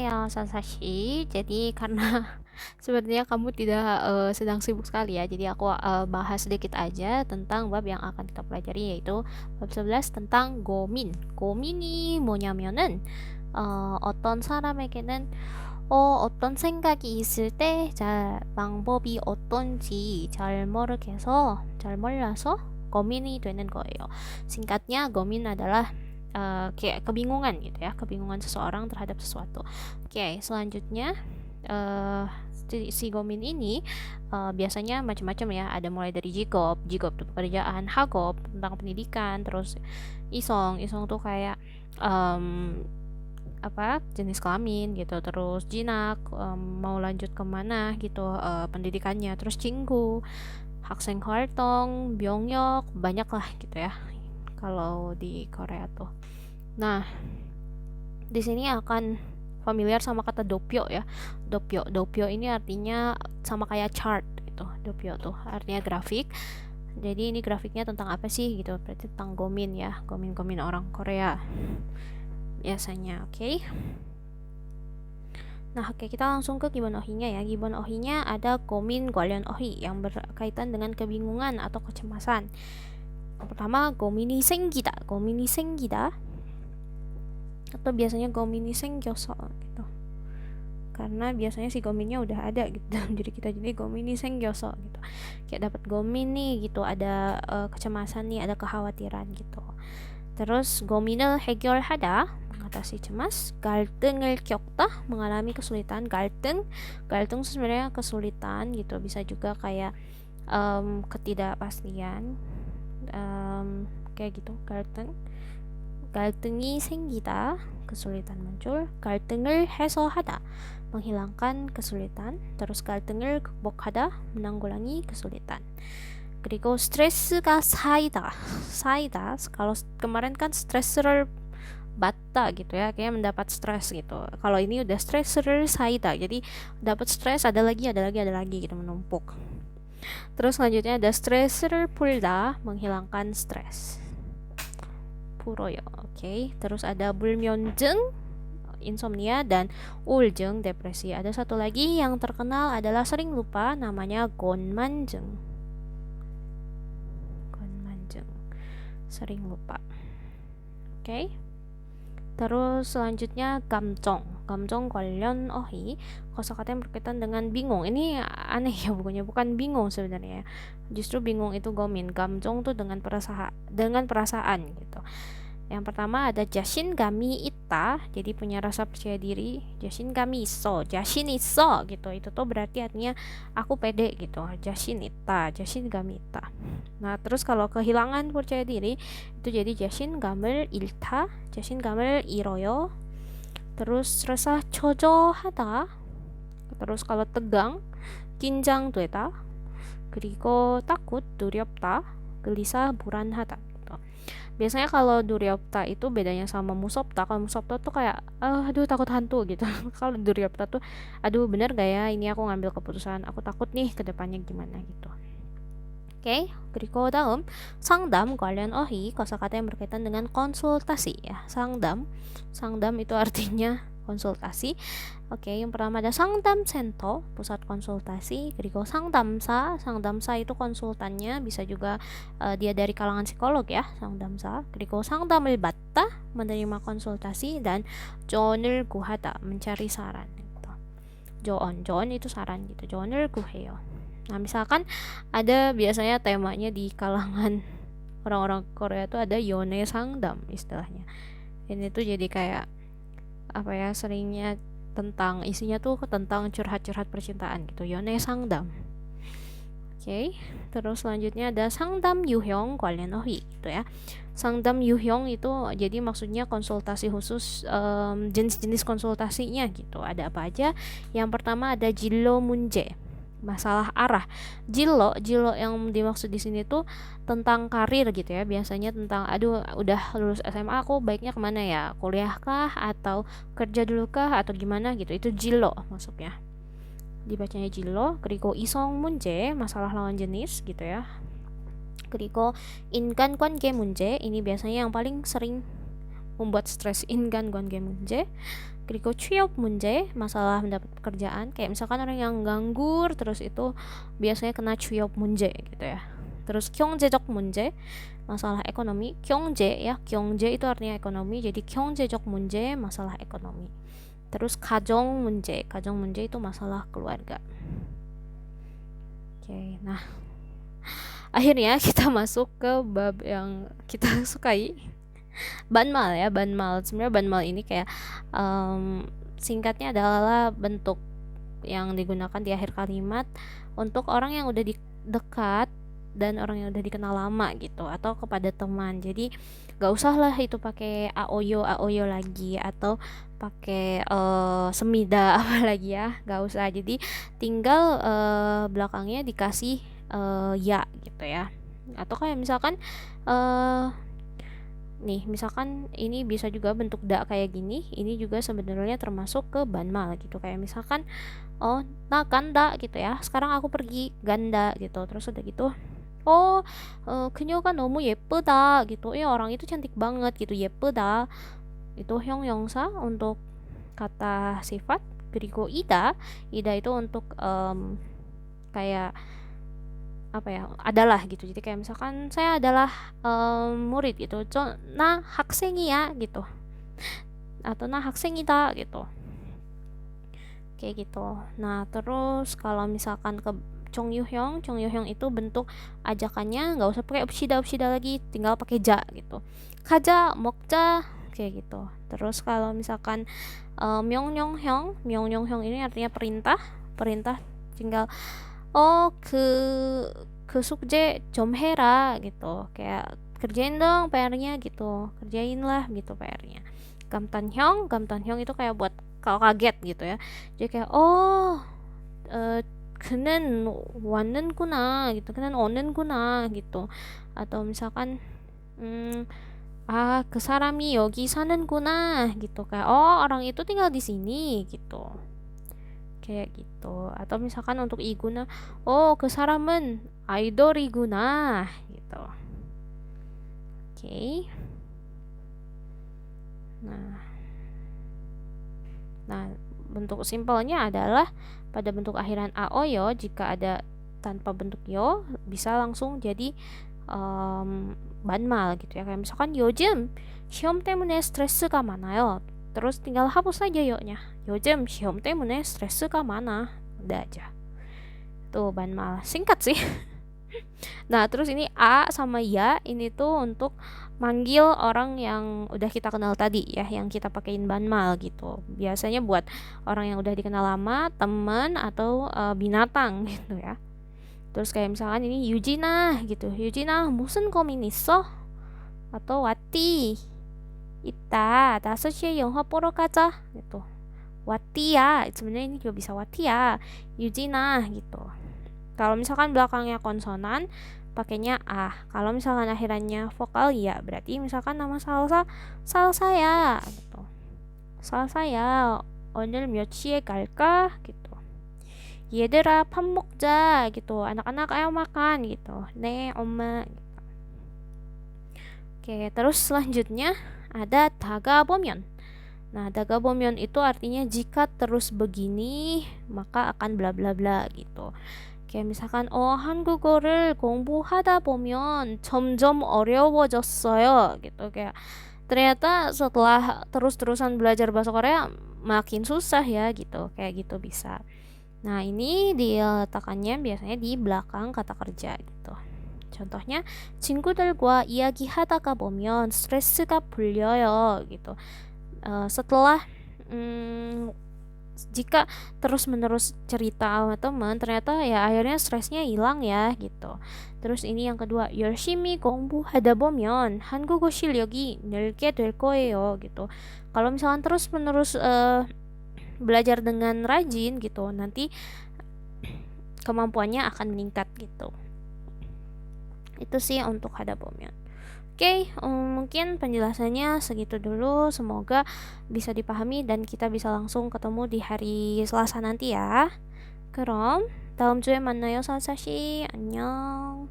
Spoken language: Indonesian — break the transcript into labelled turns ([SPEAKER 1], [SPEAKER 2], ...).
[SPEAKER 1] Ya, Sasashi. Jadi karena sepertinya kamu tidak sedang sibuk sekali ya. Jadi aku bahas sedikit aja tentang bab yang akan kita pelajari, yaitu bab 11 tentang gomin. 고민이 뭐냐면은 어떤 사람에게는 어떤 생각이 있을 때 방법이 어떤지 잘 몰라서 고민이 되는 거예요. Singkatnya, gomin adalah kayak kebingungan gitu ya, kebingungan seseorang terhadap sesuatu. Oke, selanjutnya si gomin ini biasanya macam-macam ya, ada mulai dari jigop itu pekerjaan, hagop tentang pendidikan, terus isong tuh kayak jenis kelamin gitu, terus jinak mau lanjut kemana gitu pendidikannya, terus cinggu, 학생 활동, 병역, banyak lah gitu ya kalau di Korea tuh. Nah, di sini akan familiar sama kata dopyo ya. Dopyo ini artinya sama kayak chart gitu. Dopyo tuh artinya grafik. Jadi ini grafiknya tentang apa sih gitu? Berarti tentang gomin ya, gomin orang Korea biasanya. Oke. Nah, oke, kita langsung ke Gibbon Ohi-nya ya. Gibbon Ohi-nya ada gomin 관련 ohi yang berkaitan dengan kebingungan atau kecemasan. Yang pertama, gomin이 생기다 atau biasanya gomin이 생겨서 gitu, karena biasanya si gominnya udah ada gitu. jadi gomin이 생겨서 gitu, kayak dapat gomin nih gitu, ada kecemasan nih, ada kekhawatiran gitu. Terus go민을 해결하다, mengatasi cemas. 갈등을 겪다, mengalami kesulitan. 갈등 sebenarnya kesulitan gitu, bisa juga kayak ketidakpastian, kayak gitu. 갈등이 생기다, kesulitan muncul. 갈등을 해소하다, menghilangkan kesulitan. Terus 갈등을 극복하다, menanggulangi kesulitan. 그리고 스트레스가 쌓이다. Kalau kemarin kan 스트레스를 받다 gitu ya, kayak mendapat stres gitu. Kalau ini udah 스트레스를 쌓이다, jadi dapat stres, ada lagi gitu, menumpuk. Terus selanjutnya ada 스트레스를 풀다, menghilangkan stres. 풀어요. Oke. Terus ada 불면증, insomnia, dan 우울증, depresi. Ada satu lagi yang terkenal adalah sering lupa, namanya 곤만증. Sering lupa. Oke. Terus selanjutnya 감정 관련 어휘, kosakata yang berkaitan dengan bingung. Ini aneh ya, bukan bingung sebenarnya. Justru bingung itu gomin. 감정 tuh dengan perasaan gitu. Yang pertama ada 자신감이 있다, jadi punya rasa percaya diri. 자신감이 있어 gitu, itu tuh berarti artinya aku pede gitu. 자신감이 있다. Nah, terus kalau kehilangan percaya diri itu jadi 자신감을 잃어요. Terus rasa 초조하다. terus kalau tegang, 긴장되다. 그리고 takut, 두렵다. gelisah, 불안하다. Biasanya kalau duryopta itu bedanya sama musopta. Kalau musopta tuh kayak aduh takut hantu gitu. Kalau duryopta tuh aduh bener gak ya ini aku ngambil keputusan, aku takut nih ke depannya gimana gitu. Oke, 그리고 다음 상담 관련 어휘, kosakata yang berkaitan dengan konsultasi ya. 상담 itu artinya konsultasi. Oke, yang pertama ada 상담센터, pusat konsultasi. 그리고 상담사 itu konsultannya, bisa juga dia dari kalangan psikolog ya, 상담사. 그리고 상담을 받다, menerima konsultasi. Dan 조언을 구하다, mencari saran gitu. 조언 itu saran gitu. 조언을 구해요. Nah, misalkan ada biasanya temanya di kalangan orang-orang Korea tuh ada yone sangdam istilahnya. Ini tuh jadi kayak seringnya tentang isinya tuh tentang curhat-curhat percintaan gitu. yone sangdam. Oke, terus selanjutnya ada 상담 유형 관련 어휘 gitu ya. 상담 유형 itu jadi maksudnya konsultasi khusus, jenis-jenis konsultasinya gitu. Ada apa aja? Yang pertama ada 진로 문제, masalah arah. Jilo yang dimaksud di sini tuh tentang karir gitu ya. Biasanya tentang udah lulus SMA, aku baiknya kemana ya, kuliah kah atau kerja dulu kah atau gimana gitu. Itu jilo masuknya, dibacanya jilo. 그리고 이성 문제, masalah lawan jenis gitu ya. 그리고 인간관계 문제, ini biasanya yang paling sering membuat stres, 인간관계 문제. 그리고 취업 문제, masalah mendapat pekerjaan. Kayak misalkan orang yang nganggur, terus itu biasanya kena 취업 문제 gitu ya. Terus 경제적 문제, masalah ekonomi. 경제 ya, 경제 itu artinya ekonomi, jadi 경제적 문제, masalah ekonomi. Terus 가정 문제 itu masalah keluarga. Oke, nah akhirnya kita masuk ke bab yang kita sukai, banmal ya, banmal. Sebenarnya banmal ini kayak singkatnya adalah bentuk yang digunakan di akhir kalimat untuk orang yang udah dekat dan orang yang udah dikenal lama gitu, atau kepada teman. Jadi gak usah lah itu pakai aoyo lagi, atau pakai semida apa lagi ya, gak usah. Jadi tinggal belakangnya dikasih ya gitu ya. Atau kayak misalkan nih, misalkan ini bisa juga bentuk da kayak gini, ini juga sebenarnya termasuk ke banmal gitu. Kayak misalkan nah ganda gitu ya, sekarang aku pergi, ganda gitu. Terus udah gitu, 그녀가 너무 예쁘다 gitu, orang itu cantik banget gitu, 예쁘다 itu 형용사 untuk kata sifat. 그리고 ida itu untuk kayak apa ya, adalah gitu. Jadi kayak misalkan saya adalah murid gitu, 나 학생이야 gitu, atau 나 학생이다 gitu, kayak gitu. Nah terus kalau misalkan ke 정유형 itu bentuk ajakannya nggak usah pakai upsida lagi, tinggal pakai ja gitu, 가자 먹자 kayak gitu. Terus kalau misalkan 명령형 ini artinya perintah, tinggal 그 숙제 좀 해라 gitu, kayak kerjain dong PR-nya gitu, kerjain lah gitu PR-nya. 감탄형 itu kayak buat kalau kaget gitu ya, jadi kayak 그는 왔는구나 gitu, 그는 오는구나 gitu. Atau misalkan 그 사람이 여기 사는구나 gitu, kayak orang itu tinggal di sini gitu, kayak gitu. Atau misalkan untuk iguna, 그 사람은 아이돌이구나 gitu. Oke. Nah bentuk simpelnya adalah pada bentuk akhiran aoyo, jika ada tanpa bentuk yo bisa langsung jadi banmal gitu ya. Kayak misalkan 요즘 시험 때문에 스트레스가 많아요. Terus tinggal hapus saja yo-nya. 요즘 시험 때문에 스트레스가 많아. Udah aja. Tuh banmal. Singkat sih. Nah, terus ini a sama ya ini tuh untuk manggil orang yang udah kita kenal tadi ya, yang kita pakein banmal gitu. Biasanya buat orang yang udah dikenal lama, teman, atau binatang gitu ya. Terus kayak misalkan ini 유진아 gitu, 유진아 무슨 고민 있어? atau wati, 이따 5시에 영화 보러 가자 gitu. wati ya, sebenarnya ini juga bisa wati ya, 유진아 gitu. Kalau misalkan belakangnya konsonan pakainya kalau misalkan akhirannya vokal ya, berarti misalkan nama salsa ya gitu, salsa ya 오늘 몇 시에 갈까 gitu. 얘들아 밥 먹자 gitu, anak-anak ayo makan gitu, 네 엄마 gitu. Oke, terus selanjutnya ada 다가보면. Nah 다가보면 itu artinya jika terus begini maka akan bla bla bla gitu. Kayak misalkan 한국어를 공부하다 보면 점점 어려워졌어요 gitu. Kayak ternyata setelah terus-terusan belajar bahasa Korea makin susah ya gitu, kayak gitu bisa. Nah ini diletakkannya biasanya di belakang kata kerja gitu. Contohnya 친구들과 이야기하다가 보면 스트레스가 풀려요 gitu. Setelah jika terus-menerus cerita sama teman, ternyata ya akhirnya stresnya hilang ya gitu. Terus ini yang kedua, 열심히 공부하다 보면 한국어 실력이 늘게 될 거예요 gitu. Kalau misalkan terus-menerus belajar dengan rajin gitu, nanti kemampuannya akan meningkat gitu. Itu sih untuk hada 보면. Oke, mungkin penjelasannya segitu dulu. Semoga bisa dipahami dan kita bisa langsung ketemu di hari Selasa nanti ya. 그럼 다음 주에 만나요, 사사씨. 안녕.